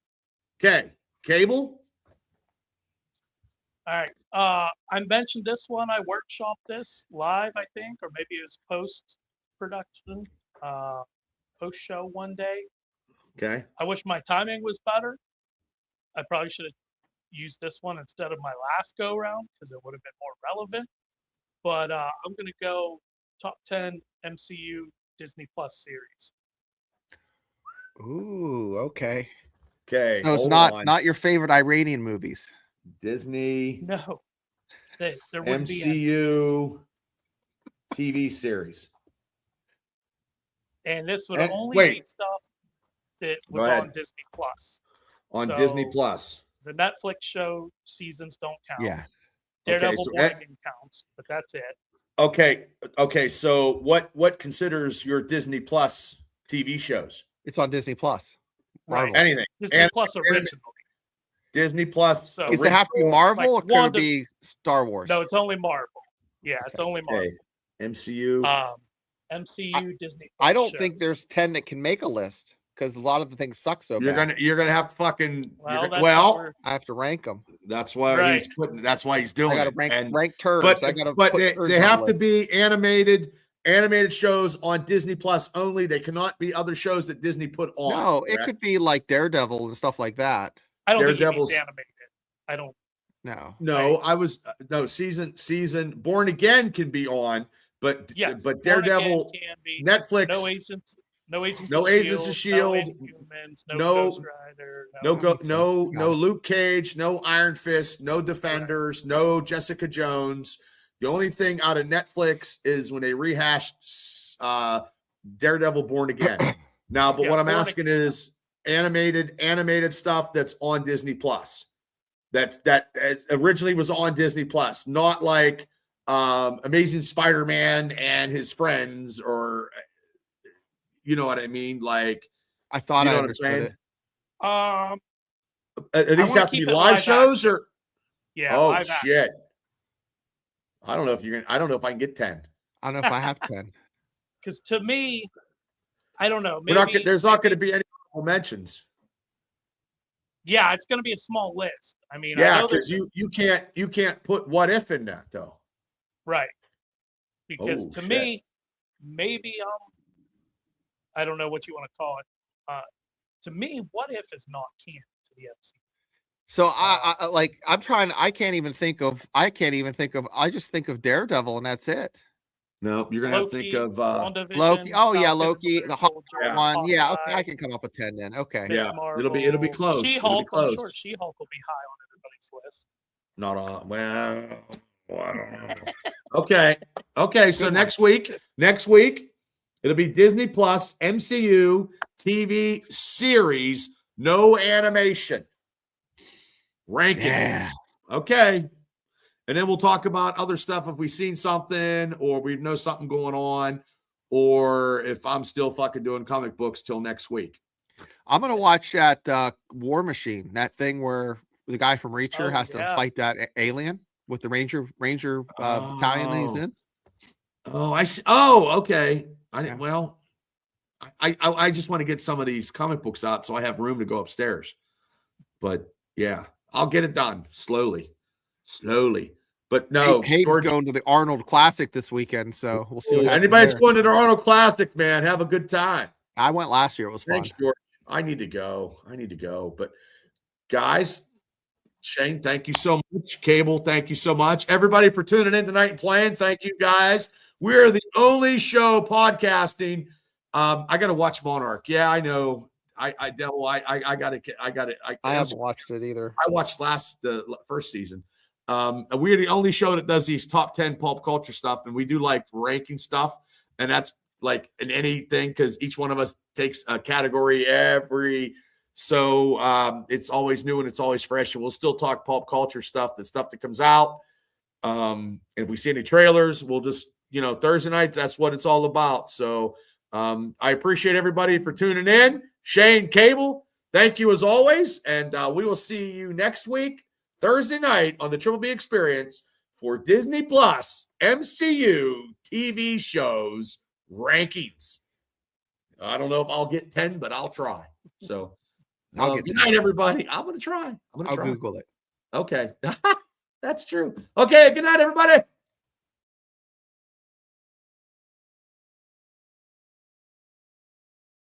Okay. Cable? All right. I mentioned this one. I workshopped this live, I think, or maybe it was post-production, post-show one day. Okay. I wish my timing was better. I probably should have used this one instead of my last go-round because it would have been more relevant. But I'm going to go top 10 MCU Disney Plus series. Ooh, okay. Okay. So it's hold not on. not your favorite Iranian movies. Disney No, there wouldn't be any. MCU TV series. And this would And- only wait. be stuff that Go was ahead. on Disney Plus. On So- Disney Plus. The Netflix show seasons don't count. Yeah. Daredevil so Born Again counts, but that's it. Okay. So what considers your Disney Plus TV shows? It's on Disney Plus. Right. Marvel. Anything. Disney And- Plus originally. Disney Plus. So- Does it have to be Marvel or could it Wanda- be Star Wars? No, it's only Marvel. Yeah, it's only Marvel. Okay. MCU. MCU Disney. I Plus don't think shows. there's 10 that can make a list because a lot of the things suck so you're bad. gonna have to fucking. Well, I have to rank them. that's why Right. he's putting. That's why he's doing I got to it. rank And- turds. but I got to but put they turds on have the to list. be animated shows on Disney Plus only. They cannot be other shows that Disney put on. No, it correct? could be like Daredevil and stuff like that. I don't think Daredevil's- he's animated. I don't. No. No, I was no season. Born Again can be on, but Yes, but Born Again Daredevil, can be. Netflix, No agents. No agents. No of Agents of Shield. S.H.I.E.L.D., No Inhumans. no- No Ghost Rider. no makes sense. no Got it. Luke Cage, no Iron Fist, no Defenders, no Jessica Jones. The only thing out of Netflix is when they rehashed Daredevil Born Again. Now, but Yeah, what I'm Born asking is animated stuff that's on Disney Plus. That originally was on Disney Plus, not like Amazing Spider-Man and his friends, or you know what I mean? Like, I thought you know I what I'm saying? understood it. These wanna have to be keep it live live shows, or Yeah. oh live action. shit! I don't know if I can get 10. I don't know if I have 10. Because to me, I don't know. We're Maybe, not. There's not going to be any honorable mentions. Yeah, it's going to be a small list. I mean, I Yeah, know because there's- you can't put What If in that though. right. Because Oh, to shit. me, maybe I don't know what you want to call it. To me, What If is not canon to the MCU. So I like I'm trying. I just think of Daredevil and that's it. No, you're gonna have to think of WandaVision, Loki. Oh yeah, Falcon, Loki, Winter the Soldier, Yeah. one. Yeah, okay, Hawkeye, I can come up with 10 then. Okay. Miss Yeah, Marvel, it'll be close. It'll be She-Hulk, I'm close. sure She-Hulk will be high on everybody's list. not on. Well, I don't know. Okay. So Good one. next week, it'll be Disney Plus MCU TV series, no animation. Ranking. Yeah. Okay. And then we'll talk about other stuff if we've seen something or we know something going on, or if I'm still fucking doing comic books till next week. I'm gonna watch that War Machine, that thing where the guy from Reacher has to fight that alien with the Ranger battalion he's in. Oh, I see. Oh, okay. Well, I just want to get some of these comic books out so I have room to go upstairs. But yeah, I'll get it done slowly. But no, Hayden's going to the Arnold Classic this weekend, so we'll see what happens. Anybody's going to the Arnold Classic, man, have a good time. I went last year; it was fun. Thanks, George. I need to go. But guys, Shane, thank you so much. Cable, thank you so much. Everybody for tuning in tonight and playing. Thank you, guys. We're the only show podcasting. I got to watch Monarch. Yeah, I know. I haven't watched it either. I watched the first season. We're the only show that does these top 10 pulp culture stuff, and we do like ranking stuff, and that's like in anything because each one of us takes a category so it's always new and it's always fresh, and we'll still talk pulp culture stuff, the stuff that comes out. If we see any trailers, we'll just Thursday nights, that's what it's all about. So I appreciate everybody for tuning in. Shane, Cable, thank you as always, and we will see you next week Thursday night on the Triple B Experience for Disney Plus MCU TV shows rankings. I don't know if I'll get 10, but I'll try. So good night, everybody. I'm going to try. I'll Google it. Okay. That's true. Okay. Good night, everybody.